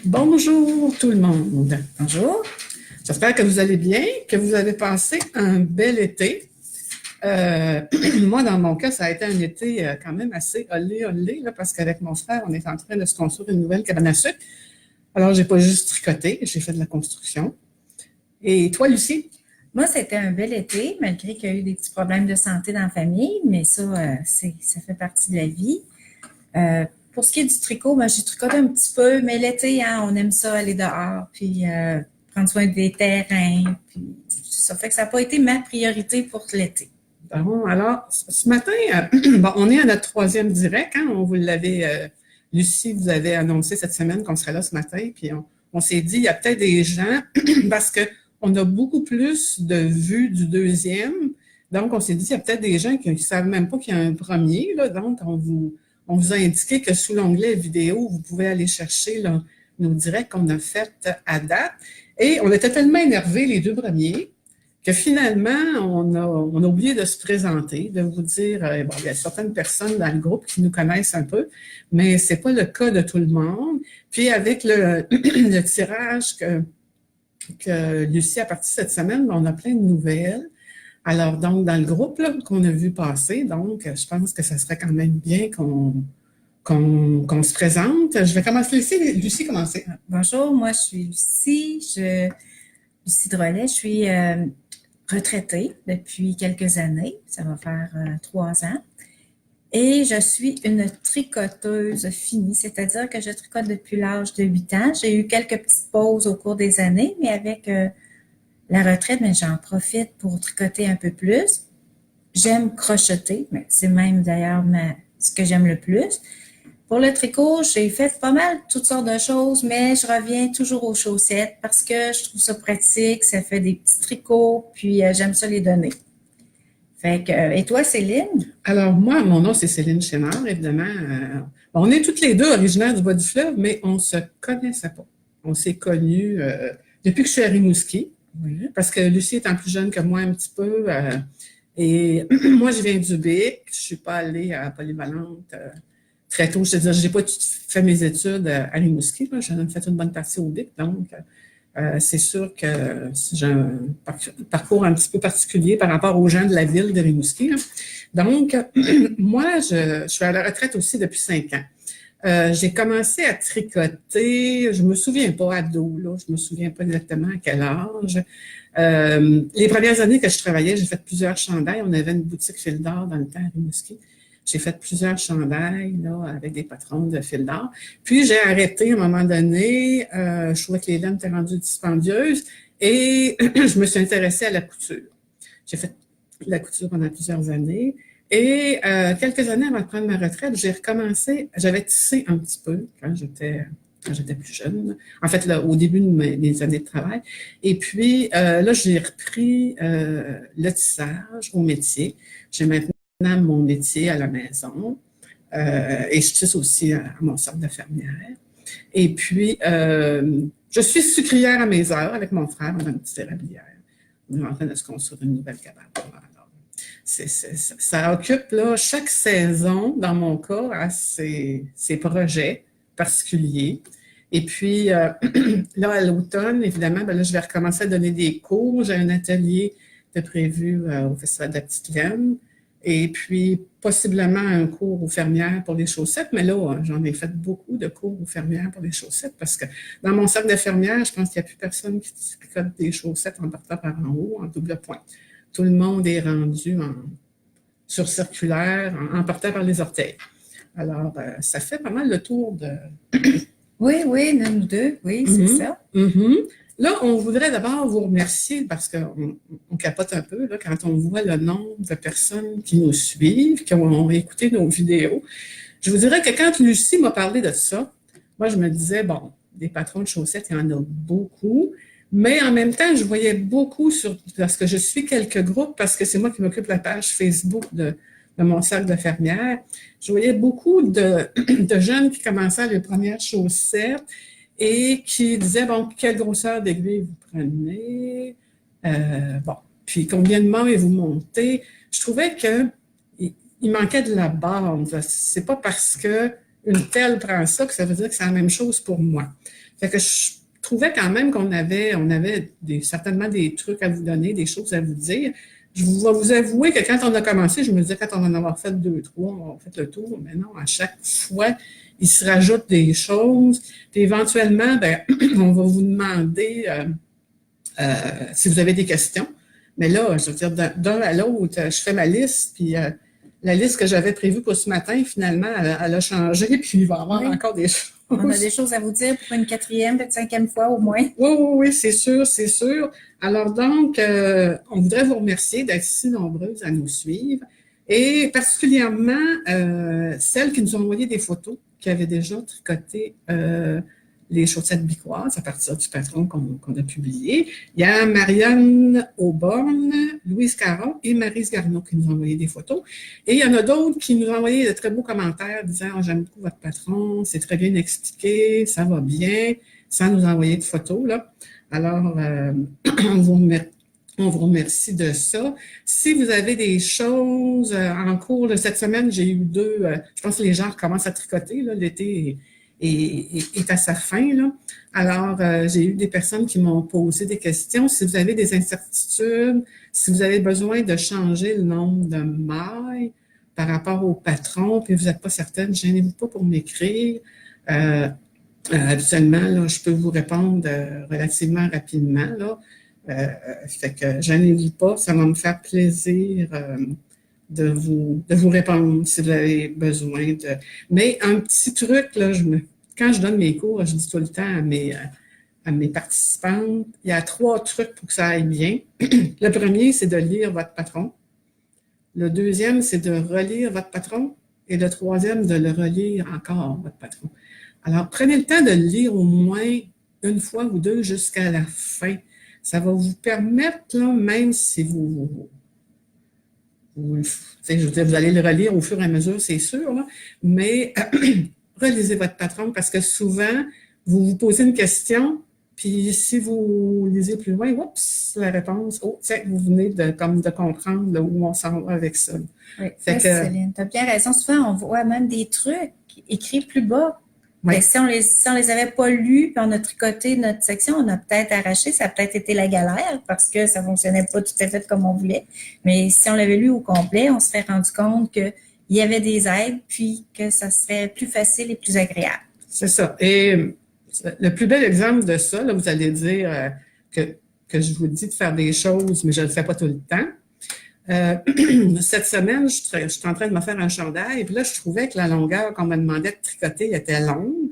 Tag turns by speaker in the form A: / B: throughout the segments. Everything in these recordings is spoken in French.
A: Bonjour tout le monde. Bonjour. J'espère que vous allez bien, que vous avez passé un bel été. Moi, dans mon cas, ça a été un été quand même assez olé, là, parce qu'avec mon frère, on est en train de se construire une nouvelle cabane à sucre. Alors, j'ai pas juste tricoté, j'ai fait de la construction. Et toi, Lucie?
B: Moi, c'était un bel été, malgré qu'il y a eu des petits problèmes de santé dans la famille, mais ça, ça fait partie de la vie. Pour ce qui est du tricot, ben, j'ai tricoté un petit peu, mais l'été, hein, on aime ça aller dehors, puis prendre soin des terrains, puis ça fait que ça n'a pas été ma priorité pour l'été.
A: Bon, alors, ce matin, bon, on est à notre troisième direct, hein, on vous l'avait, Lucie vous avait annoncé cette semaine qu'on serait là ce matin, puis on s'est dit, il y a peut-être des gens, parce que on a beaucoup plus de vues du deuxième, donc on s'est dit, il y a peut-être des gens qui ne savent même pas qu'il y a un premier, là, donc on vous a indiqué que sous l'onglet vidéo, vous pouvez aller chercher là, nos directs qu'on a fait à date, et on était tellement énervés les deux premiers, que finalement, on a oublié de se présenter, de vous dire, bon, il y a certaines personnes dans le groupe qui nous connaissent un peu, mais c'est pas le cas de tout le monde. Puis avec le tirage que Lucie a parti cette semaine, on a plein de nouvelles. Alors, donc, dans le groupe qu'on a vu passer, donc, je pense que ça serait quand même bien qu'on se présente. Je vais commencer, Lucie commencer.
B: Bonjour, moi, je suis Lucie Drolet, je suis retraitée depuis quelques années, ça va faire 3 ans. Et je suis une tricoteuse finie, c'est-à-dire que je tricote depuis l'âge de 8 ans. J'ai eu quelques petites pauses au cours des années, mais avec la retraite, mais j'en profite pour tricoter un peu plus. J'aime crocheter, mais c'est même d'ailleurs ce que j'aime le plus. Pour le tricot, j'ai fait pas mal toutes sortes de choses, mais je reviens toujours aux chaussettes parce que je trouve ça pratique, ça fait des petits tricots, puis j'aime ça les donner. Fait que, et toi, Céline?
A: Alors, moi, mon nom, c'est Céline Chénard, évidemment. On est toutes les deux originaires du Bas-du-Fleuve, mais on ne se connaissait pas. On s'est connus depuis que je suis à Rimouski,
B: Oui.
A: parce que Lucie étant plus jeune que moi un petit peu, et moi, je viens du BIC, je ne suis pas allée à Polyvalente très tôt. Je veux dire, je n'ai pas tout fait mes études à Rimouski, j'en ai fait une bonne partie au BIC, donc c'est sûr que j'ai un parcours un petit peu particulier par rapport aux gens de la ville de Rimouski, là. Donc, moi, je suis à la retraite aussi depuis 5 ans. J'ai commencé à tricoter, je me souviens pas ado, là, je me souviens pas exactement à quel âge. Les premières années que je travaillais, j'ai fait plusieurs chandails. On avait une boutique fil d'or dans le temps à Rimouski. J'ai fait plusieurs chandails là, avec des patrons de fil d'or. Puis j'ai arrêté à un moment donné. Je trouvais que les laines étaient rendues dispendieuses et je me suis intéressée à la couture. J'ai fait la couture pendant plusieurs années. Et quelques années avant de prendre ma retraite, j'ai recommencé. J'avais tissé un petit peu quand j'étais plus jeune. En fait, là, au début de mes années de travail. Et puis, là, j'ai repris le tissage au métier. J'ai maintenant mon métier à la maison. Et je tisse aussi à mon cercle de fermière. Et puis, je suis sucrière à mes heures avec mon frère, on a une petite érablière. On est en train de se construire une nouvelle cabane. Alors, ça occupe là, chaque saison, dans mon cas, à ses projets particuliers. Et puis, là, à l'automne, évidemment, ben là, je vais recommencer à donner des cours. J'ai un atelier de prévu au Festival de la Petite Laine. Et puis, possiblement un cours aux fermières pour les chaussettes. Mais là, j'en ai fait beaucoup de cours aux fermières pour les chaussettes parce que dans mon cercle de fermières, je pense qu'il n'y a plus personne qui tricote des chaussettes en partant par en haut, en double pointe. Tout le monde est rendu sur circulaire, en partant par les orteils. Alors, ça fait pas mal le tour de...
B: Oui, oui, nous deux, oui, c'est ça.
A: Là, on voudrait d'abord vous remercier parce qu'on capote un peu là, quand on voit le nombre de personnes qui nous suivent, qui ont écouté nos vidéos. Je vous dirais que quand Lucie m'a parlé de ça, moi, je me disais, bon, des patrons de chaussettes, il y en a beaucoup, mais en même temps, je voyais beaucoup parce que je suis quelques groupes, parce que c'est moi qui m'occupe de la page Facebook de mon cercle de fermière. Je voyais beaucoup de jeunes qui commençaient les premières chaussettes et qui disaient, bon, quelle grosseur d'aiguille vous prenez, bon, puis combien de mailles vous montez. Je trouvais qu'il manquait de la base. C'est pas parce que une telle prend ça, que ça veut dire que c'est la même chose pour moi. Fait que je trouvais quand même qu'on avait, certainement des trucs à vous donner, des choses à vous dire. Je vais vous avouer que quand on a commencé, je me disais, quand on va en avoir fait 2, 3, on va faire le tour. Mais non, à chaque fois, il se rajoute des choses. Puis éventuellement, ben, on va vous demander si vous avez des questions. Mais là, je veux dire, d'un à l'autre, je fais ma liste, puis la liste que j'avais prévue pour ce matin, finalement, elle a changé, puis il va y avoir encore des choses.
B: On a des choses à vous dire pour une 4e, peut-être 5e fois au moins.
A: Oui, c'est sûr, c'est sûr. Alors donc, on voudrait vous remercier d'être si nombreuses à nous suivre et particulièrement celles qui nous ont envoyé des photos, qui avaient déjà tricoté les chaussettes bicoises à partir du patron qu'on a publié. Il y a Marianne Auborne, Louise Caron et Maryse Garneau qui nous ont envoyé des photos. Et il y en a d'autres qui nous ont envoyé de très beaux commentaires disant « J'aime beaucoup votre patron, c'est très bien expliqué, ça va bien », sans nous envoyer de photos, là. Alors, on vous remercie de ça. Si vous avez des choses en cours de cette semaine, j'ai eu 2, je pense que les gens recommencent à tricoter, là, l'été est à sa fin, là. Alors, j'ai eu des personnes qui m'ont posé des questions. Si vous avez des incertitudes, si vous avez besoin de changer le nombre de mailles par rapport au patron, puis vous n'êtes pas certaine, gênez-vous pas pour m'écrire. Habituellement, là, je peux vous répondre relativement rapidement, là. Fait que gênez-vous pas, ça va me faire plaisir de vous répondre si vous avez besoin de. Mais un petit truc, là, quand je donne mes cours, je dis tout le temps à mes participantes, il y a 3 trucs pour que ça aille bien. Le premier, c'est de lire votre patron. Le deuxième, c'est de relire votre patron. Et le troisième, de le relire encore, votre patron. Alors, prenez le temps de le lire au moins une fois ou 2 jusqu'à la fin. Ça va vous permettre, là, même si je veux dire, vous allez le relire au fur et à mesure, c'est sûr, là, mais relisez votre patron parce que souvent, vous vous posez une question, puis si vous lisez plus loin, oups, la réponse, vous venez de comprendre là, où on s'en va avec ça.
B: Oui, Céline, tu as bien raison. Souvent, on voit même des trucs écrits plus bas. Oui. Si on les avait pas lus, puis on a tricoté notre section, on a peut-être arraché, ça a peut-être été la galère parce que ça fonctionnait pas tout à fait comme on voulait. Mais si on l'avait lu au complet, on se serait rendu compte qu'il y avait des aides, puis que ça serait plus facile et plus agréable.
A: C'est ça. Et le plus bel exemple de ça, là, vous allez dire que je vous dis de faire des choses, mais je ne le fais pas tout le temps. Cette semaine, je suis en train de me faire un chandail, et puis là, je trouvais que la longueur qu'on me demandait de tricoter était longue.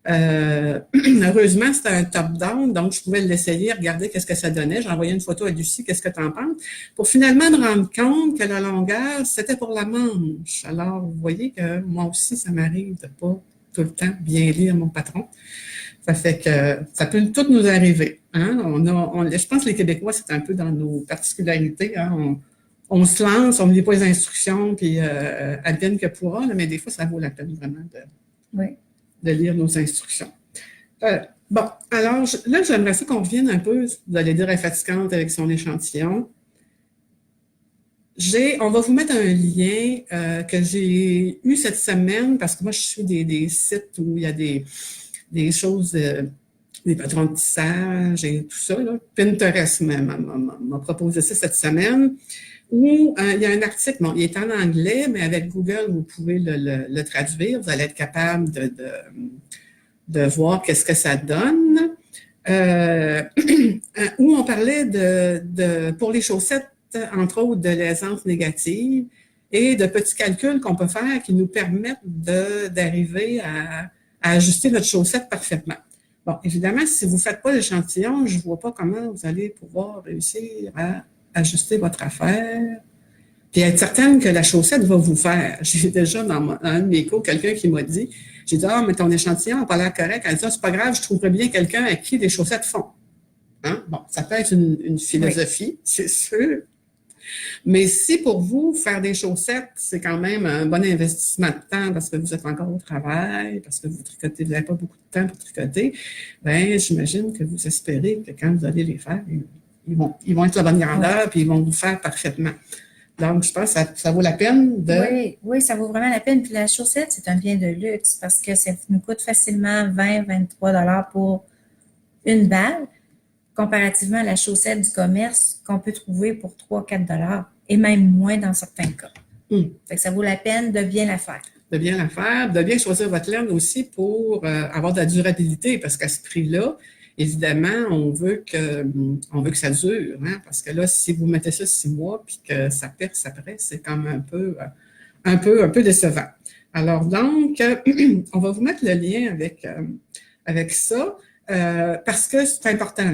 A: Heureusement, c'était un top-down, donc je pouvais l'essayer, regarder qu'est-ce que ça donnait. J'ai envoyé une photo à Lucie, qu'est-ce que tu en penses? Pour finalement me rendre compte que la longueur, c'était pour la manche. Alors, vous voyez que moi aussi, ça m'arrive de pas tout le temps bien lire mon patron. Ça fait que ça peut toutes nous arriver. Hein? Je pense que les Québécois, c'est un peu dans nos particularités. Hein? On se lance, on ne lit pas les instructions, puis advienne que pourra, là, mais des fois, ça vaut la peine vraiment de lire nos instructions. Bon, alors, là, j'aimerais ça qu'on revienne un peu, vous allez dire, à fatigante avec son échantillon. On va vous mettre un lien que j'ai eu cette semaine, parce que moi, je suis des sites où il y a des choses, des patrons de tissage et tout ça. Là. Pinterest m'a proposé ça cette semaine, où il y a un article, bon, il est en anglais, mais avec Google, vous pouvez le traduire. Vous allez être capable de voir qu'est-ce que ça donne. Où on parlait pour les chaussettes, entre autres, de l'aisance négative et de petits calculs qu'on peut faire qui nous permettent d'arriver à ajuster notre chaussette parfaitement. Bon, évidemment, si vous ne faites pas l'échantillon, je ne vois pas comment vous allez pouvoir réussir à ajuster votre affaire puis être certaine que la chaussette va vous faire. J'ai déjà dans un de mes cours quelqu'un qui m'a dit, j'ai dit, mais ton échantillon n'a pas l'air correct. Elle dit, c'est pas grave, je trouverais bien quelqu'un à qui les chaussettes font. Hein? Bon, ça peut être une philosophie, c'est sûr. Mais si pour vous, faire des chaussettes, c'est quand même un bon investissement de temps parce que vous êtes encore au travail, parce que vous n'avez pas beaucoup de temps pour tricoter, bien, j'imagine que vous espérez que quand vous allez les faire, ils vont être la bonne grandeur puis ils vont vous faire parfaitement. Donc, je pense que ça vaut la peine de...
B: Oui, oui, ça vaut vraiment la peine. Puis la chaussette, c'est un bien de luxe parce que ça nous coûte facilement 20, 23 $ pour une balle, comparativement à la chaussette du commerce qu'on peut trouver pour 3, 4 $ et même moins dans certains cas. Fait que ça vaut la peine de bien la faire.
A: De bien la faire, de bien choisir votre laine aussi pour avoir de la durabilité, parce qu'à ce prix-là, évidemment, on veut que ça dure, hein, parce que là, si vous mettez ça 6 mois puis que ça perce après, c'est comme un peu décevant. Alors donc, on va vous mettre le lien avec ça. Parce que c'est important,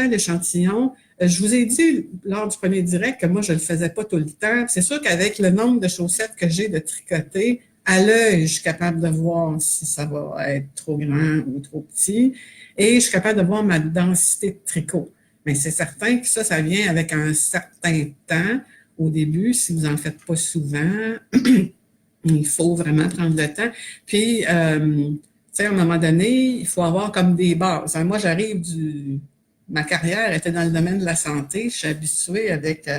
A: l'échantillon. Je vous ai dit lors du premier direct que moi, je ne le faisais pas tout le temps. C'est sûr qu'avec le nombre de chaussettes que j'ai de tricoter, à l'œil, je suis capable de voir si ça va être trop grand ou trop petit. Et je suis capable de voir ma densité de tricot. Mais c'est certain que ça vient avec un certain temps. Au début, si vous n'en faites pas souvent, il faut vraiment prendre le temps. Puis, à un moment donné, il faut avoir comme des bases. Moi, ma carrière était dans le domaine de la santé. Je suis habituée avec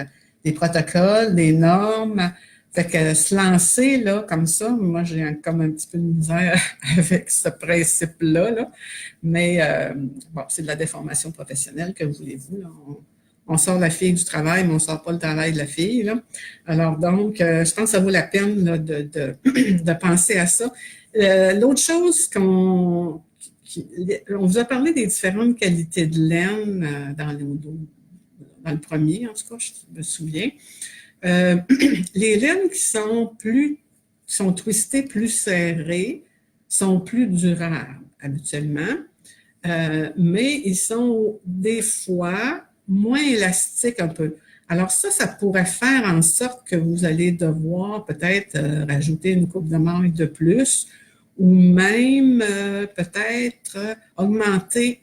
A: des protocoles, des normes. Fait que se lancer là comme ça, moi, j'ai comme un petit peu de misère avec ce principe-là. Là. Mais bon, c'est de la déformation professionnelle, que voulez-vous. Là. On sort la fille du travail, mais on ne sort pas le travail de la fille. Là. Alors donc, je pense que ça vaut la peine là, de penser à ça. L'autre chose on vous a parlé des différentes qualités de laine dans le premier, en tout cas, je me souviens. Les laines qui sont twistées plus serrées sont plus durables habituellement, mais ils sont des fois moins élastiques un peu. Alors ça pourrait faire en sorte que vous allez devoir peut-être rajouter une coupe de maille de plus ou même peut-être augmenter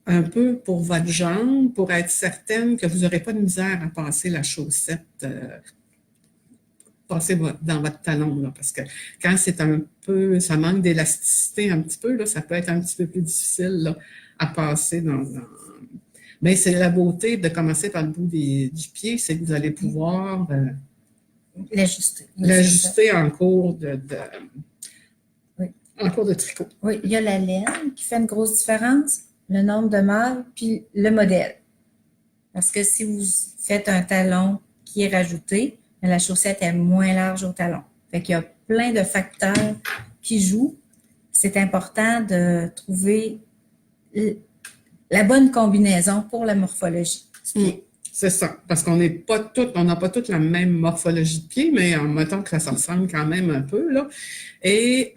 A: un peu pour votre jambe pour être certaine que vous n'aurez pas de misère à passer la chaussette, passer dans votre talon. Là, parce que quand c'est ça manque d'élasticité un petit peu, là, ça peut être un petit peu plus difficile là, à passer Mais c'est la beauté de commencer par le bout du pied, c'est que vous allez pouvoir l'ajuster en cours en cours de tricot.
B: Oui, il y a la laine qui fait une grosse différence, le nombre de mailles, puis le modèle. Parce que si vous faites un talon qui est rajouté, la chaussette est moins large au talon. Fait qu'il y a plein de facteurs qui jouent. C'est important de trouver la bonne combinaison pour la morphologie du pied.
A: C'est ça, parce qu'on n'a pas toutes la même morphologie de pied, mais en mettant que ça se ressemble quand même un peu, là. Et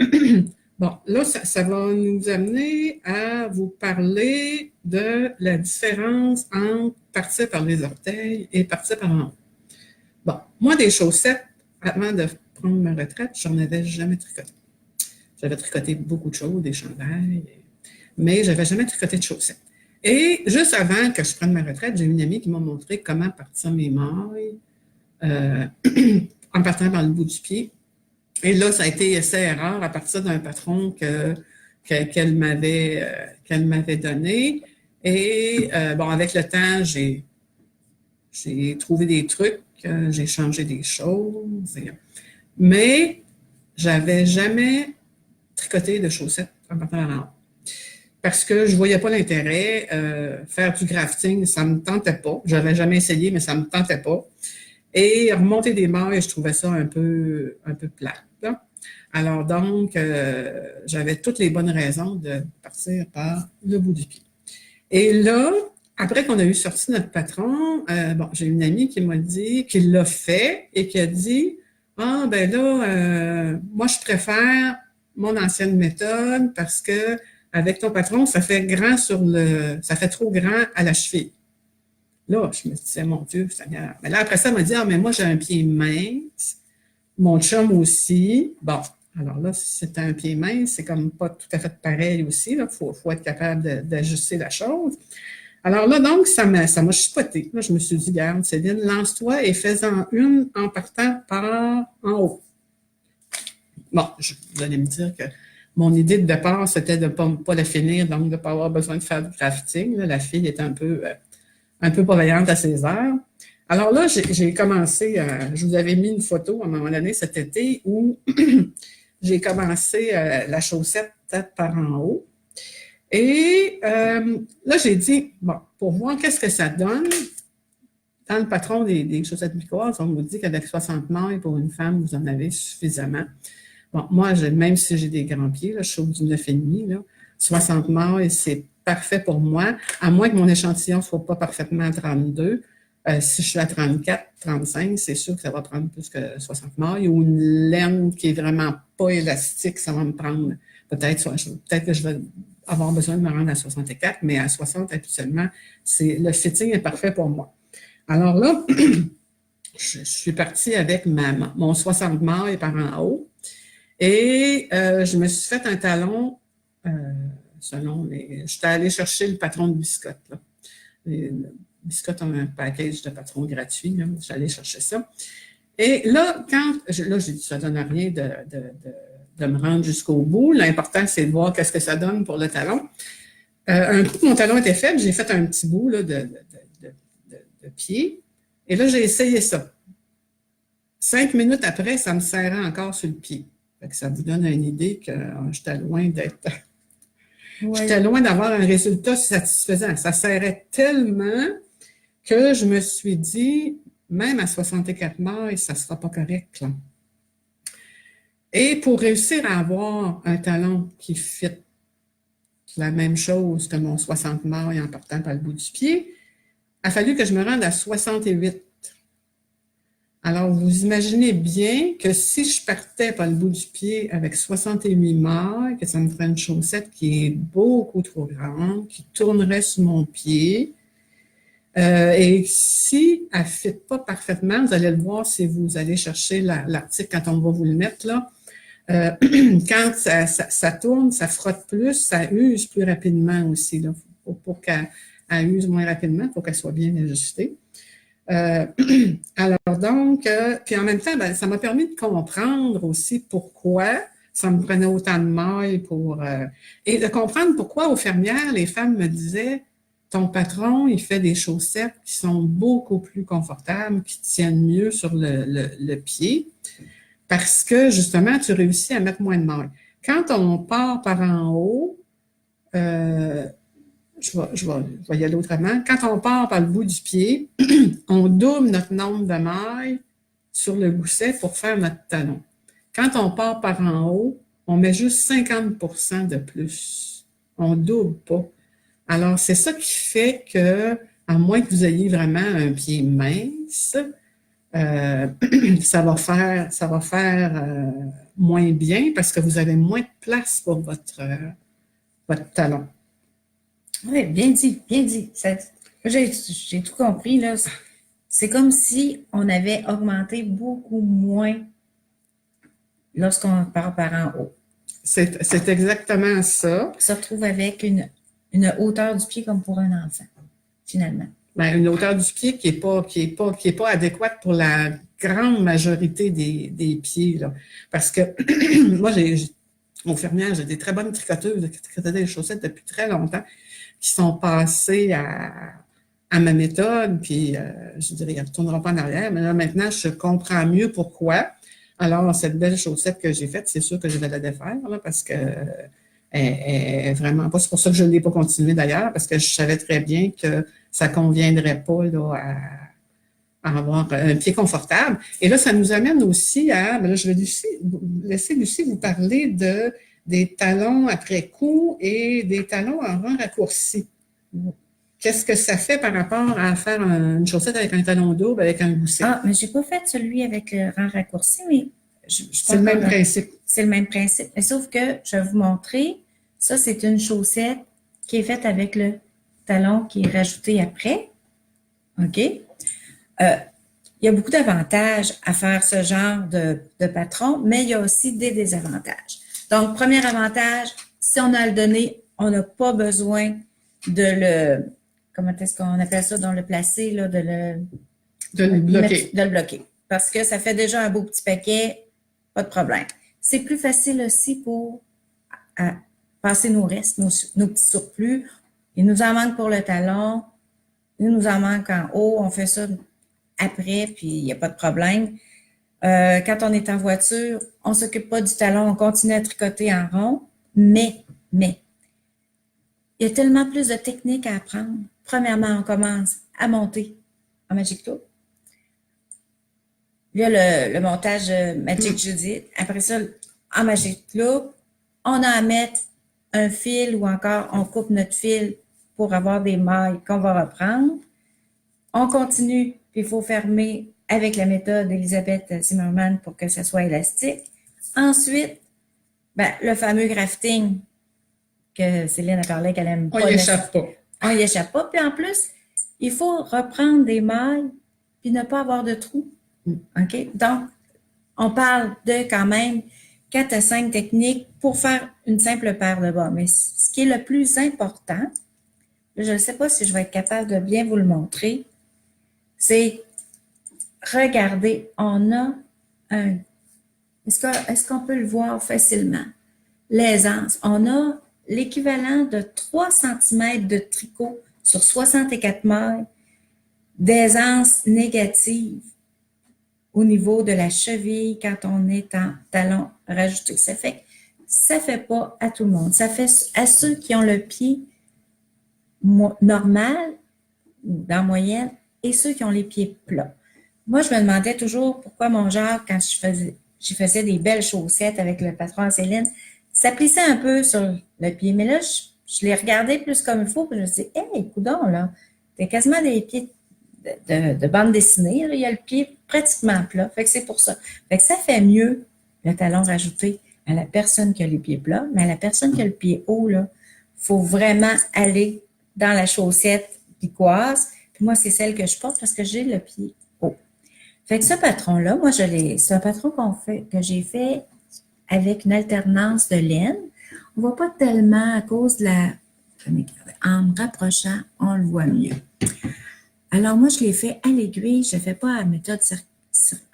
A: bon, là, ça va nous amener à vous parler de la différence entre partir par les orteils et partir par en haut. Bon, moi, des chaussettes, avant de prendre ma retraite, j'en avais jamais tricoté. J'avais tricoté beaucoup de choses, des chandails, mais je n'avais jamais tricoté de chaussettes. Et juste avant que je prenne ma retraite, j'ai une amie qui m'a montré comment partir mes mailles en partant par le bout du pied. Et là, ça a été essai-erreur à partir d'un patron qu'elle m'avait donné. Et bon, avec le temps, j'ai trouvé des trucs, j'ai changé des choses. Mais j'avais jamais tricoté de chaussettes en partant en haut. Parce que je ne voyais pas l'intérêt. Faire du grafting, ça ne me tentait pas. Je n'avais jamais essayé, mais ça ne me tentait pas. Et remonter des mailles, je trouvais ça un peu plate. Là. Alors donc, j'avais toutes les bonnes raisons de partir par le bout du pied. Et là, après qu'on a eu sorti notre patron, bon, j'ai une amie qui m'a dit, qui l'a fait et qui a dit, ah ben là, moi je préfère mon ancienne méthode parce que avec ton patron, ça fait trop grand à la cheville. Là, je me disais, mon Dieu, Seigneur. Mais là, après ça, elle m'a dit, ah, mais moi, j'ai un pied mince. Mon chum aussi. Bon, alors là, si c'est un pied mince, c'est comme pas tout à fait pareil aussi. Il faut être capable d'ajuster la chose. Alors là, donc, ça m'a chipoté. Là, je me suis dit, garde, Céline, lance-toi et fais-en une en partant par en haut. Bon, vous allez me dire que mon idée de départ, c'était de ne pas la finir, donc de ne pas avoir besoin de faire du crafting. Là, la fille est un peu pas vaillante à ses heures. Alors là, j'ai commencé, je vous avais mis une photo à un moment donné cet été où j'ai commencé la chaussette tête par en haut. Et là, j'ai dit, bon, pour voir qu'est-ce que ça donne, dans le patron des chaussettes micoises, on vous dit qu'avec 60 mailles pour une femme, vous en avez suffisamment. Bon, moi, même si j'ai des grands pieds, là, je suis du 9,5, là, 60 mailles, c'est parfait pour moi, à moins que mon échantillon ne soit pas parfaitement 32. Si je suis à 34, 35, c'est sûr que ça va prendre plus que 60 mailles. Ou une laine qui est vraiment pas élastique, ça va me prendre peut-être que je vais avoir besoin de me rendre à 64, mais à 60, habituellement, le fitting est parfait pour moi. Alors là, je suis partie avec mon 60 mailles par en haut et je me suis fait un talon j'étais allée chercher le patron de Biscotte, là. Biscotte a un package de patrons gratuits, j'allais chercher ça. Et là, j'ai dit, ça ne donne rien de me rendre jusqu'au bout. L'important, c'est de voir qu'est-ce que ça donne pour le talon. Un coup que mon talon était fait, j'ai fait un petit bout là, de pied. Et là, j'ai essayé ça. 5 minutes après, ça me serrait encore sur le pied. Fait que ça vous donne une idée que j'étais loin d'être... J'étais loin d'avoir un résultat satisfaisant. Ça serrait tellement que je me suis dit, même à 64 mailles, ça ne sera pas correct, là. Et pour réussir à avoir un talon qui fit la même chose que mon 60 mailles en partant par le bout du pied, il a fallu que je me rende à 68. Alors, vous imaginez bien que si je partais par le bout du pied avec 68 mailles, que ça me ferait une chaussette qui est beaucoup trop grande, qui tournerait sur mon pied. Et si elle ne fit pas parfaitement, vous allez le voir si vous allez chercher l'article quand on va vous le mettre là. Quand ça tourne, ça frotte plus, ça use plus rapidement aussi. Là. Pour qu'elle use moins rapidement, il faut qu'elle soit bien ajustée. Alors donc, puis en même temps, ben, ça m'a permis de comprendre aussi pourquoi ça me prenait autant de mailles et de comprendre pourquoi aux fermières, les femmes me disaient ton patron, il fait des chaussettes qui sont beaucoup plus confortables, qui tiennent mieux sur le pied, parce que justement, tu réussis à mettre moins de mailles. Quand on part par en haut, je vais y aller autrement. Quand on part par le bout du pied, on double notre nombre de mailles sur le gousset pour faire notre talon. Quand on part par en haut, on met juste 50% de plus. On double pas. Alors, c'est ça qui fait que, à moins que vous ayez vraiment un pied mince, ça va faire moins bien parce que vous avez moins de place pour votre talon.
B: Oui, bien dit, bien dit. J'ai tout compris, là. C'est comme si on avait augmenté beaucoup moins lorsqu'on part par en haut.
A: C'est exactement ça.
B: On se retrouve avec une hauteur du pied comme pour un enfant, finalement.
A: Ben, une hauteur du pied qui est pas adéquate pour la grande majorité des pieds, là. Parce que moi, aux fermières, j'ai des très bonnes tricoteuses qui tricotent des chaussettes depuis très longtemps, qui sont passées à ma méthode, puis je dirais, elles ne retourneront pas en arrière, mais là, maintenant, je comprends mieux pourquoi. Alors, cette belle chaussette que j'ai faite, c'est sûr que je vais la défaire, là, parce que elle est vraiment pas. C'est pour ça que je ne l'ai pas continué d'ailleurs, parce que je savais très bien que ça ne conviendrait pas là, à avoir un pied confortable. Et là, ça nous amène aussi à, ben là, je vais laisser Lucie vous parler des talons après coup et des talons en rang raccourci. Qu'est-ce que ça fait par rapport à faire une chaussette avec un talon double, avec un gousset?
B: Ah, mais j'ai pas fait celui avec le rang raccourci, mais
A: c'est le même principe.
B: C'est le même principe. Mais sauf que je vais vous montrer, ça, c'est une chaussette qui est faite avec le talon qui est rajouté après. OK? Il y a beaucoup d'avantages à faire ce genre de patron, mais il y a aussi des désavantages. Donc, premier avantage, si on a à le donner, on n'a pas besoin comment est-ce qu'on appelle ça, dans le placer, là, de le bloquer. Parce que ça fait déjà un beau petit paquet, pas de problème. C'est plus facile aussi pour passer nos restes, nos petits surplus. Il nous en manque pour le talon, il nous en manque en haut, on fait ça après, puis il n'y a pas de problème. Quand on est en voiture, on ne s'occupe pas du talon, on continue à tricoter en rond, mais, il y a tellement plus de techniques à apprendre. Premièrement, on commence à monter en Magic Loop. Là, le montage Magic Judith. Après ça, en Magic Loop, on a à mettre un fil ou encore on coupe notre fil pour avoir des mailles qu'on va reprendre. On continue, puis il faut fermer avec la méthode d'Elisabeth Zimmermann pour que ça soit élastique. Ensuite, le fameux grafting que Céline a parlé qu'elle aime pas.
A: On n'y échappe pas.
B: On n'y échappe pas. Puis en plus, il faut reprendre des mailles puis ne pas avoir de trous. OK? Donc, on parle de quand même 4 à 5 techniques pour faire une simple paire de bas. Mais ce qui est le plus important, je ne sais pas si je vais être capable de bien vous le montrer, c'est regardez, on a un... Est-ce qu'on peut le voir facilement? L'aisance. On a l'équivalent de 3 cm de tricot sur 64 mailles d'aisance négative au niveau de la cheville quand on est en talon rajouté. Ça fait pas à tout le monde. Ça fait à ceux qui ont le pied normal, dans moyenne, et ceux qui ont les pieds plats. Moi, je me demandais toujours pourquoi mon genre, quand je faisais des belles chaussettes avec le patron Céline, ça plissait un peu sur le pied. Mais là, je les regardais plus comme il faut, puis je me disais, hey, coudonc, là, t'as quasiment des pieds de bande dessinée, là, il y a le pied pratiquement plat. Fait que c'est pour ça. Fait que ça fait mieux le talon rajouté à la personne qui a les pieds plats, mais à la personne qui a le pied haut, là, faut vraiment aller dans la chaussette piquoise. Puis moi, c'est celle que je porte parce que j'ai le pied haut. Fait que ce patron-là, moi, c'est un patron que j'ai fait avec une alternance de laine. On ne voit pas tellement à cause de la... En me rapprochant, on le voit mieux. Alors, moi, je l'ai fait à l'aiguille. Je ne fais pas à méthode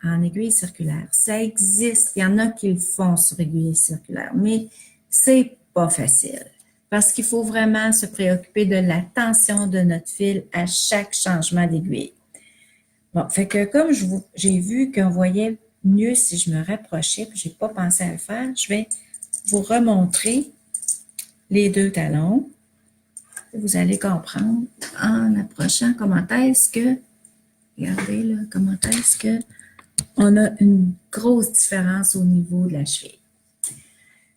B: en aiguille circulaire. Ça existe. Il y en a qui le font sur aiguille circulaire, mais c'est pas facile parce qu'il faut vraiment se préoccuper de la tension de notre fil à chaque changement d'aiguille. Bon, fait que comme j'ai vu qu'on voyait mieux si je me rapprochais, puis je n'ai pas pensé à le faire, je vais vous remontrer les deux talons. Vous allez comprendre en approchant comment est-ce que, regardez là, comment est-ce que on a une grosse différence au niveau de la cheville.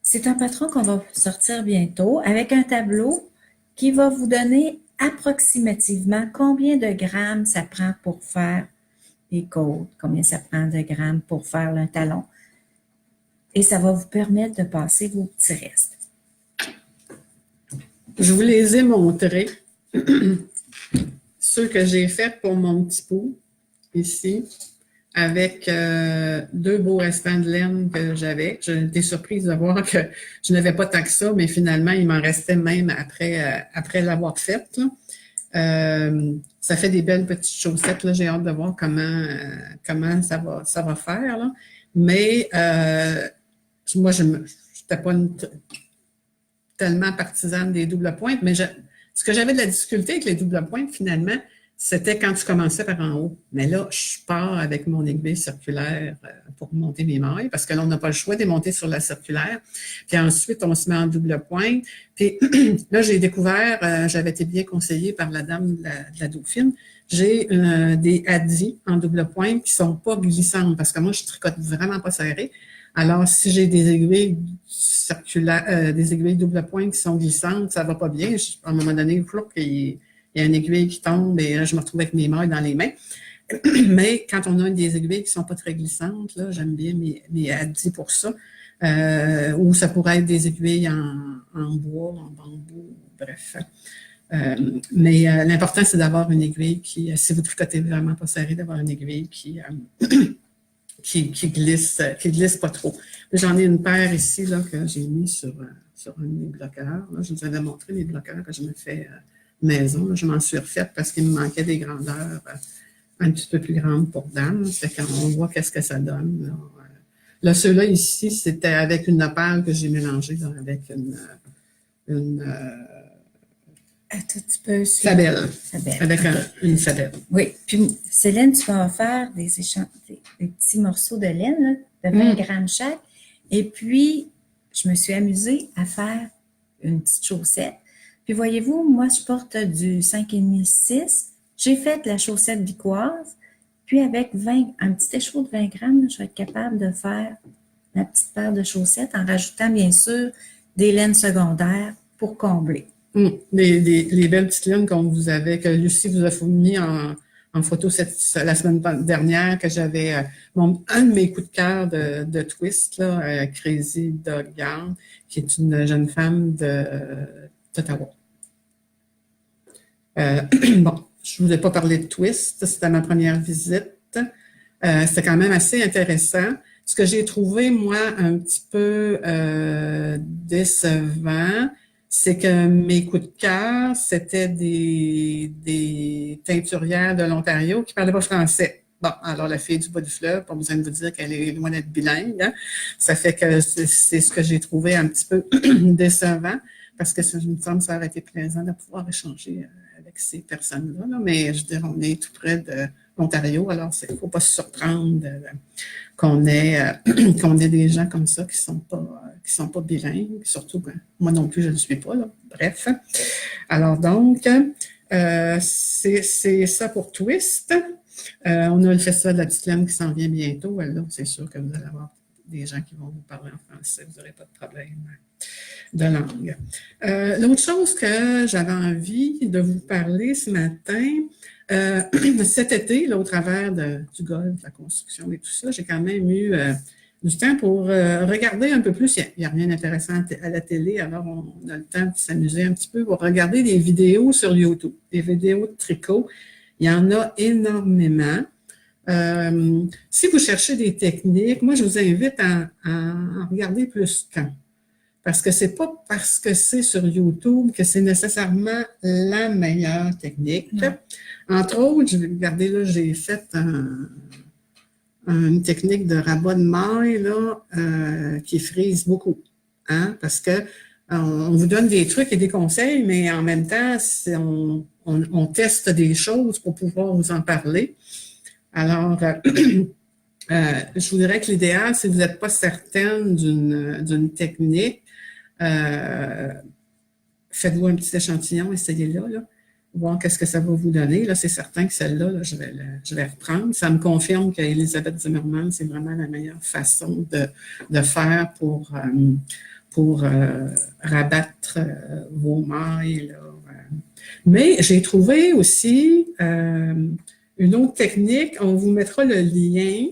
B: C'est un patron qu'on va sortir bientôt avec un tableau qui va vous donner approximativement combien de grammes ça prend pour faire les côtes, combien ça prend de grammes pour faire le talon. Et ça va vous permettre de passer vos petits restes.
A: Je vous les ai montrés. Ceux que j'ai faits pour mon petit pot, ici, avec 2 beaux restants de laine que j'avais. J'ai été surprise de voir que je n'avais pas tant que ça, mais finalement, il m'en restait même après l'avoir faite. Ça fait des belles petites chaussettes. Là. J'ai hâte de voir comment ça va faire. Là. Mais moi, je n'étais pas tellement partisane des doubles pointes, mais ce que j'avais de la difficulté avec les doubles pointes, finalement, c'était quand tu commençais par en haut. Mais là, je pars avec mon aiguille circulaire pour monter mes mailles, parce que là, on n'a pas le choix de les monter sur la circulaire. Puis ensuite, on se met en double pointe. Puis là, j'ai découvert, j'avais été bien conseillée par la dame de la Dauphine, j'ai des Addi en double pointe qui sont pas glissantes, parce que moi, je tricote vraiment pas serré. Alors, si j'ai des aiguilles circulaires, des aiguilles double pointe qui sont glissantes, ça va pas bien. À un moment donné, il y a une aiguille qui tombe et là, je me retrouve avec mes mailles dans les mains. Mais quand on a des aiguilles qui sont pas très glissantes, là, j'aime bien mes Addi pour ça. Ou ça pourrait être des aiguilles en bois, en bambou, bref. Mais l'important, c'est d'avoir une aiguille qui, si vous tricotez vraiment pas serré, d'avoir une aiguille qui glisse pas trop. J'en ai une paire ici là, que j'ai mis sur un de mes bloqueurs. Là, je vous avais montré mes bloqueurs que je me fais maison. Là, je m'en suis refaite parce qu'il me manquait des grandeurs un petit peu plus grandes pour dames. C'est quand on voit qu'est-ce que ça donne. Là, ceux-là ici, c'était avec une opale que j'ai mélangée avec une
B: Un tout petit peu sur
A: Sabelle,
B: Sabelle.
A: avec
B: OK.
A: une sabelle.
B: Oui. Puis, Céline, tu vas faire des petits morceaux de laine, là, de 20 grammes chaque. Et puis, je me suis amusée à faire une petite chaussette. Puis, voyez-vous, moi, je porte du 5,5-6. J'ai fait la chaussette vicoise. Puis, avec un petit écheveau de 20 grammes, là, je vais être capable de faire la petite paire de chaussettes en rajoutant, bien sûr, des laines secondaires pour combler.
A: Les belles petites laines que Lucie vous a fournies en photo la semaine dernière, que j'avais un de mes coups de cœur de twist, là, Crazy Dog Yarn, qui est une jeune femme d'Ottawa. Bon, je ne vous ai pas parlé de twist, c'était ma première visite. C'était quand même assez intéressant. Ce que j'ai trouvé, moi, un petit peu décevant, c'est que mes coups de cœur, c'était des teinturières de l'Ontario qui ne parlaient pas français. Bon, alors la fille du bas du fleuve, pas besoin de vous dire qu'elle est loin d'être bilingue, hein. Ça fait que c'est ce que j'ai trouvé un petit peu décevant, parce que ça, je me semble que ça aurait été plaisant de pouvoir échanger avec ces personnes-là, là. Mais je veux dire, on est tout près de l'Ontario, alors il ne faut pas se surprendre qu'on ait des gens comme ça qui sont pas bilingues, surtout moi non plus je ne le suis pas, là. Bref. Alors donc, c'est ça pour Twist. On a le Festival de la petite laine qui s'en vient bientôt. Là, c'est sûr que vous allez avoir des gens qui vont vous parler en français, vous n'aurez pas de problème de langue. L'autre chose que j'avais envie de vous parler ce matin, cet été, là, au travers du golf, de la construction et tout ça, j'ai quand même eu du temps pour regarder un peu plus. Il n'y a rien d'intéressant à la télé, alors on a le temps de s'amuser un petit peu pour regarder des vidéos sur YouTube, des vidéos de tricot. Il y en a énormément. Si vous cherchez des techniques, moi, je vous invite à en regarder plus qu'un. Parce que c'est pas parce que c'est sur YouTube que c'est nécessairement la meilleure technique.
B: Non.
A: Entre autres, regardez là, j'ai fait une technique de rabat de maille là, qui frise beaucoup. Hein? Parce que on vous donne des trucs et des conseils, mais en même temps, on teste des choses pour pouvoir vous en parler. Alors, je vous dirais que l'idéal, si vous n'êtes pas certaine d'une technique, faites-vous un petit échantillon, essayez-la, là, voir qu'est-ce que ça va vous donner. Là, c'est certain que celle-là, là, je vais reprendre. Ça me confirme qu'Elisabeth Zimmermann, c'est vraiment la meilleure façon de faire pour rabattre vos mailles, là. Mais j'ai trouvé aussi une autre technique. On vous mettra le lien.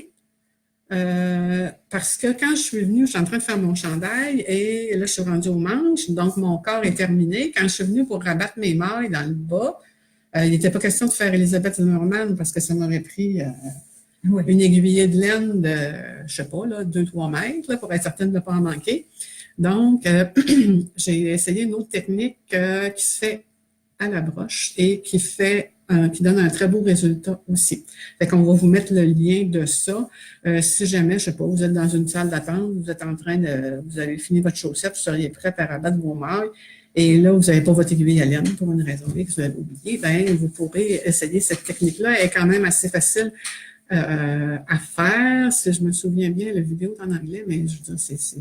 A: Parce que quand je suis venue, je suis en train de faire mon chandail et là, je suis rendue aux manches, donc mon corps est terminé. Quand je suis venue pour rabattre mes mailles dans le bas, il n'était pas question de faire Elisabeth Zimmermann parce que ça m'aurait pris une aiguillée de laine de, je sais pas, là, 2-3 mètres là, pour être certaine de ne pas en manquer. Donc, j'ai essayé une autre technique qui se fait à la broche et qui donne un très beau résultat aussi. Fait qu'on va vous mettre le lien de ça. Si jamais, je sais pas, vous êtes dans une salle d'attente, vous êtes en train vous avez fini votre chaussette, vous seriez prêt à rabattre vos mailles, et là, vous n'avez pas votre aiguille à laine pour une raison que vous avez oublié, ben vous pourrez essayer cette technique-là. Elle est quand même assez facile à faire. Si je me souviens bien, la vidéo est en anglais, mais je veux dire, c'est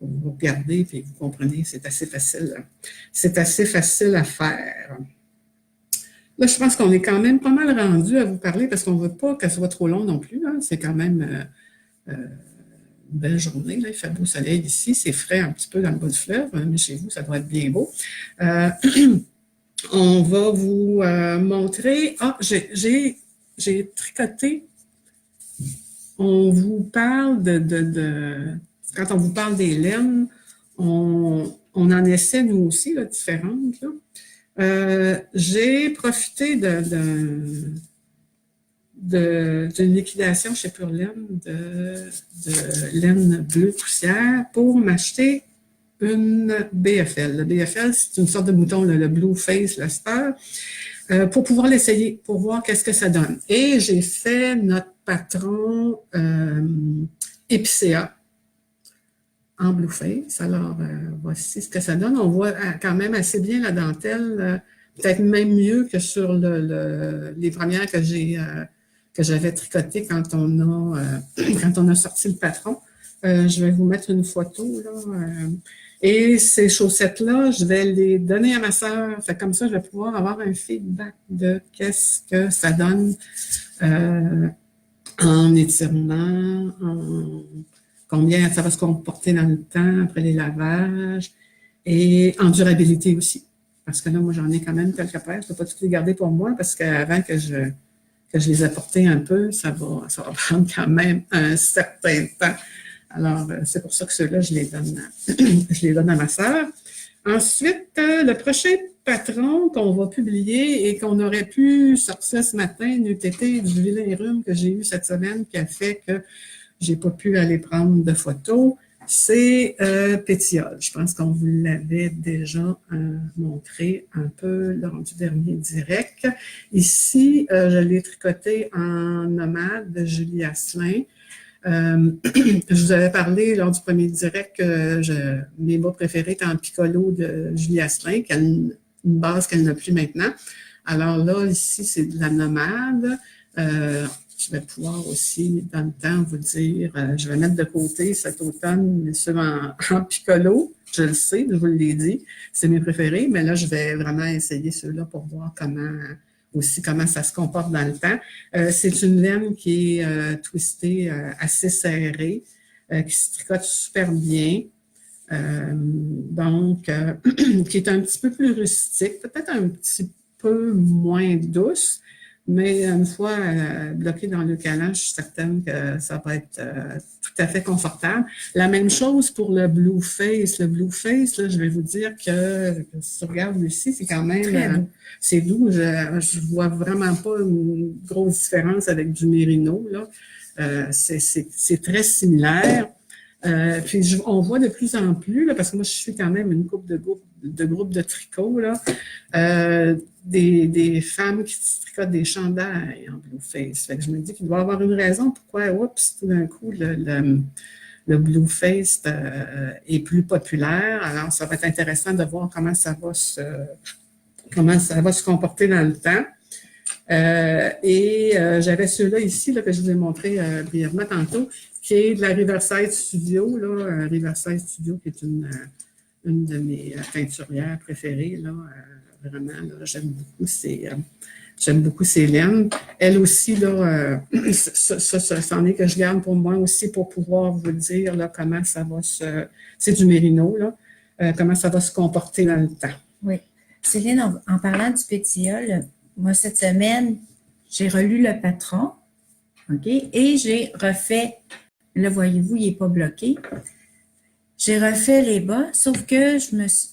A: vous regardez et vous comprenez, c'est assez facile. C'est assez facile à faire. Là, je pense qu'on est quand même pas mal rendu à vous parler parce qu'on ne veut pas que ce soit trop long non plus. Hein. C'est quand même une belle journée. Là. Il fait beau soleil ici. C'est frais un petit peu dans le bas du fleuve, mais chez vous, ça doit être bien beau. On va vous montrer. Ah, j'ai tricoté. On vous parle quand on vous parle des laines, on en essaie nous aussi, là, différentes. Là. J'ai profité d'une liquidation chez Pure Laine de laine bleue poussière pour m'acheter une BFL. Le BFL, c'est une sorte de mouton, le Blue Face Luster, pour pouvoir l'essayer, pour voir qu'est-ce que ça donne. Et j'ai fait notre patron Epicéa. en Blueface. Alors, voici ce que ça donne. On voit quand même assez bien la dentelle, peut-être même mieux que sur les premières que j'avais tricotées quand quand on a sorti le patron. Je vais vous mettre une photo, là. Et ces chaussettes-là, je vais les donner à ma sœur. Fait comme ça, je vais pouvoir avoir un feedback de qu'est-ce que ça donne en étirement, combien ça va se comporter dans le temps après les lavages et en durabilité aussi. Parce que là, moi, j'en ai quand même quelques paires. Je ne peux pas toutes les garder pour moi parce qu'avant que je les ai portées un peu, ça va prendre quand même un certain temps. Alors, c'est pour ça que ceux-là, je les donne à ma sœur. Ensuite, le prochain patron qu'on va publier et qu'on aurait pu sortir ce matin n'eût été du vilain rhume que j'ai eu cette semaine qui a fait que j'ai pas pu aller prendre de photos. C'est Pétiole. Je pense qu'on vous l'avait déjà montré un peu lors du dernier direct. Ici, je l'ai tricoté en nomade de Julie Asselin. Je vous avais parlé lors du premier direct que mes bas préférés étaient en piccolo de Julie Asselin, qui a une base qu'elle n'a plus maintenant. Alors là, ici, c'est de la nomade. Je vais pouvoir aussi, dans le temps, vous dire, je vais mettre de côté cet automne ceux en piccolo. Je le sais, je vous l'ai dit, c'est mes préférés, mais là, je vais vraiment essayer ceux-là pour voir comment ça se comporte dans le temps. C'est une laine qui est twistée assez serrée, qui se tricote super bien. Donc, qui est un petit peu plus rustique, peut-être un petit peu moins douce, mais une fois bloquée dans le calan, je suis certaine que ça va être tout à fait confortable. La même chose pour le Blueface. Le Blueface, là, je vais vous dire que si tu regardes ici, c'est quand même c'est doux. Je vois vraiment pas une grosse différence avec du mérino, là. C'est très similaire. Puis on voit de plus en plus, là, parce que moi je suis quand même une couple de groupes de tricot, là, des femmes qui tricotent des chandails en Blueface. Fait que je me dis qu'il doit y avoir une raison pourquoi, oups, tout d'un coup, le Blueface est plus populaire. Alors, ça va être intéressant de voir comment ça va se comporter dans le temps. J'avais ceux-là ici là, que je vous ai montré brièvement tantôt, qui est de la Riverside Studio. Là, Riverside Studio, qui est une de mes teinturières préférées. Là, vraiment, là, j'aime beaucoup ces laines. Elle aussi, là, c'en est que je garde pour moi aussi pour pouvoir vous dire là, comment ça va c'est du mérino, là, comment ça va se comporter dans le temps.
B: Oui. Céline, en parlant du pétillol, moi, cette semaine, j'ai relu le patron, OK, et j'ai refait, là, voyez-vous, il n'est pas bloqué. J'ai refait les bas, sauf que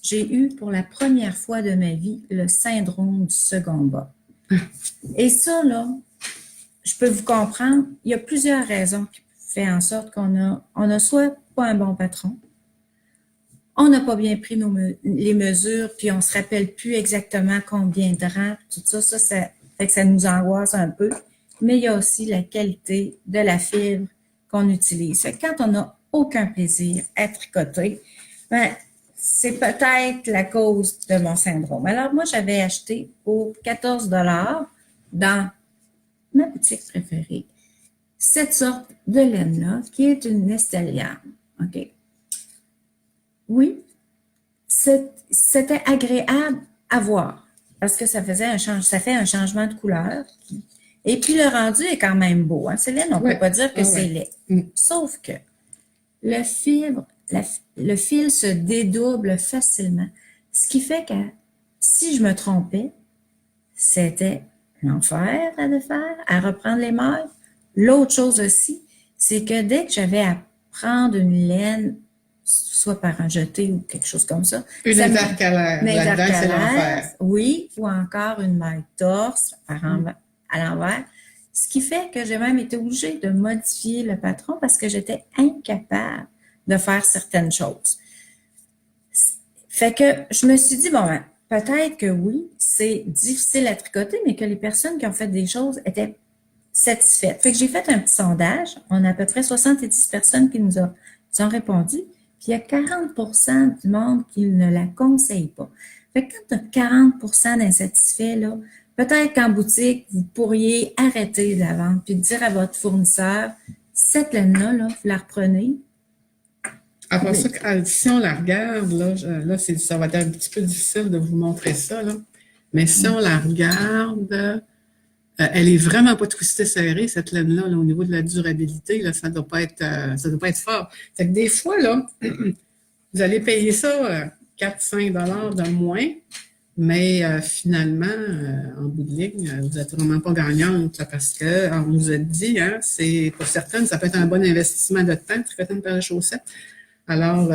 B: j'ai eu pour la première fois de ma vie le syndrome du second bas. Et ça, là, je peux vous comprendre, il y a plusieurs raisons qui font en sorte qu'on a soit pas un bon patron, on n'a pas bien pris les mesures, puis on se rappelle plus exactement combien de rangs, tout ça, ça fait que ça nous angoisse un peu. Mais il y a aussi la qualité de la fibre qu'on utilise. Fait que quand on n'a aucun plaisir à tricoter, ben, c'est peut-être la cause de mon syndrome. Alors moi, j'avais acheté pour 14 $ dans ma boutique préférée cette sorte de laine-là, qui est une Nestléane. OK? Oui, c'était agréable à voir parce que ça fait un changement de couleur. Et puis, le rendu est quand même beau. Hein? Céline, on ne peut pas dire que c'est laid. Sauf que le fil se dédouble facilement. Ce qui fait que si je me trompais, c'était l'enfer à défaire, à reprendre les mailles. L'autre chose aussi, c'est que dès que j'avais à prendre une laine, soit par un jeté ou quelque chose comme ça.
A: Une intercalaire. Là-dedans, c'est l'enfer.
B: Oui, ou encore une maille torse à l'envers. Ce qui fait que j'ai même été obligée de modifier le patron parce que j'étais incapable de faire certaines choses. Fait que je me suis dit, bon, ben, peut-être que oui, c'est difficile à tricoter, mais que les personnes qui ont fait des choses étaient satisfaites. Fait que j'ai fait un petit sondage. On a à peu près 70 personnes qui nous ont répondu, Puis il y a 40% du monde qui ne la conseille pas. Fait que quand tu as 40% d'insatisfaits, là, peut-être qu'en boutique, vous pourriez arrêter de la vendre puis dire à votre fournisseur, cette laine-là, là, vous la reprenez.
A: Après ça, si on la regarde, là ça va être un petit peu difficile de vous montrer ça, là. Mais si on la regarde, elle est vraiment pas twistée serrée, cette laine-là, là, au niveau de la durabilité, là, ça doit pas être fort. Fait que des fois, là, vous allez payer ça 4-5 $ de moins, mais finalement, en bout de ligne, vous n'êtes vraiment pas gagnante là, parce que on vous a dit, hein, c'est pour certaines, ça peut être un bon investissement de temps de tricoter une paire de chaussettes. Alors,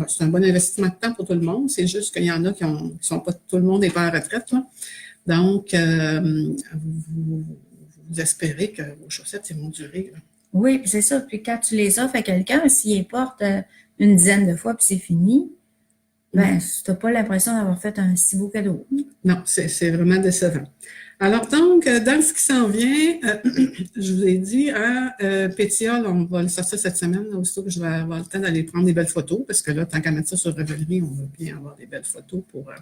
A: c'est un bon investissement de temps pour tout le monde. C'est juste qu'il y en a qui sont pas, tout le monde n'est pas en retraite, là. Donc, vous espérez que vos chaussettes, ils vont durer, là.
B: Oui, puis c'est ça. Puis quand tu les offres à quelqu'un, s'il les porte une dizaine de fois puis c'est fini, ben, tu n'as pas l'impression d'avoir fait un si beau cadeau.
A: Non, c'est vraiment décevant. Alors donc, dans ce qui s'en vient, je vous ai dit, hein, Pétiole, on va le sortir cette semaine, là, aussitôt que je vais avoir le temps d'aller prendre des belles photos, parce que là, tant qu'à mettre ça sur Revelry, on va bien avoir des belles photos pour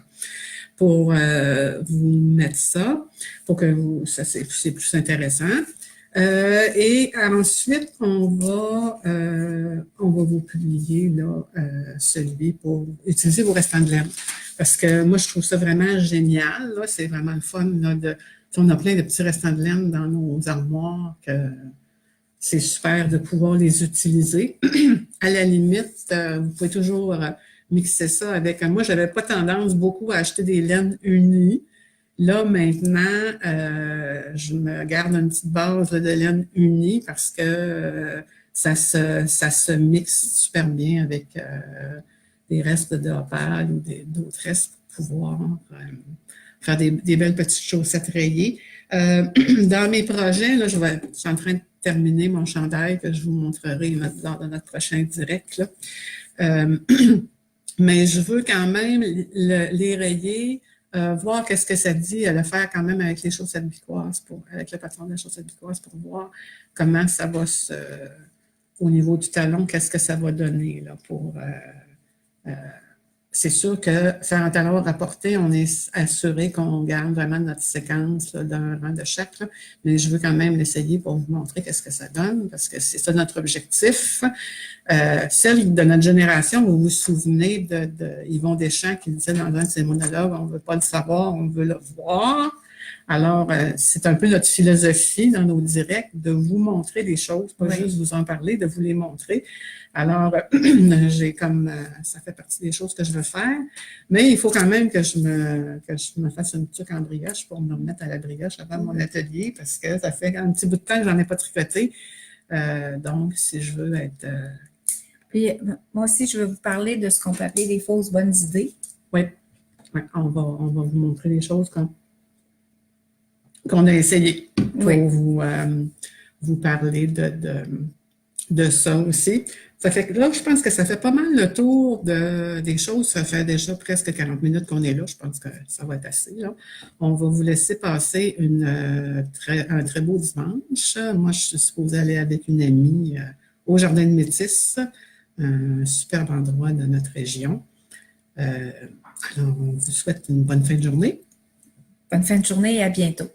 A: vous mettre ça, pour que c'est plus intéressant. Et ensuite, on va vous publier là, celui pour utiliser vos restants de laine. Parce que moi, je trouve ça vraiment génial. Là. C'est vraiment le fun. Là, on a plein de petits restants de laine dans nos armoires que c'est super de pouvoir les utiliser. À la limite, vous pouvez toujours mixer ça avec... Moi, j'avais pas tendance beaucoup à acheter des laines unies. Là, maintenant, je me garde une petite base là, de laine unie parce que ça se mixe super bien avec des restes de opale ou d'autres restes pour pouvoir faire des belles petites chaussettes rayées. Dans mes projets, là, je suis en train de terminer mon chandail que je vous montrerai lors de notre prochain direct, là. Mais je veux quand même les rayer, voir qu'est-ce que ça dit, le faire quand même avec les chaussettes bicoises, avec le patron de la chaussette bicoise pour voir comment ça va au niveau du talon, qu'est-ce que ça va donner là, c'est sûr que faire un talon rapporté, on est assuré qu'on garde vraiment notre séquence là, d'un rang de chaque, là, mais je veux quand même l'essayer pour vous montrer qu'est-ce que ça donne, parce que c'est ça notre objectif. Celle de notre génération, vous vous souvenez de Yvon Deschamps qui disait dans un de ses monologues, on ne veut pas le savoir, on veut le voir. Alors, c'est un peu notre philosophie dans nos directs de vous montrer des choses, pas juste vous en parler, de vous les montrer. Alors, ça fait partie des choses que je veux faire, mais il faut quand même que je me fasse une tuque en brioche pour me remettre à la brioche avant mon atelier parce que ça fait un petit bout de temps que j'en ai pas tricoté. Donc, si je veux être...
B: Puis, moi aussi, je vais vous parler de ce qu'on peut appeler des fausses bonnes idées.
A: Oui, on va vous montrer des choses qu'on a essayé pour vous parler de ça aussi. Ça fait que là, je pense que ça fait pas mal le tour des choses. Ça fait déjà presque 40 minutes qu'on est là. Je pense que ça va être assez, là. On va vous laisser passer un très beau dimanche. Moi, je suis supposée aller avec une amie au Jardin de Métis, un superbe endroit de notre région. Alors, on vous souhaite une bonne fin de journée.
B: Bonne fin de journée et à bientôt.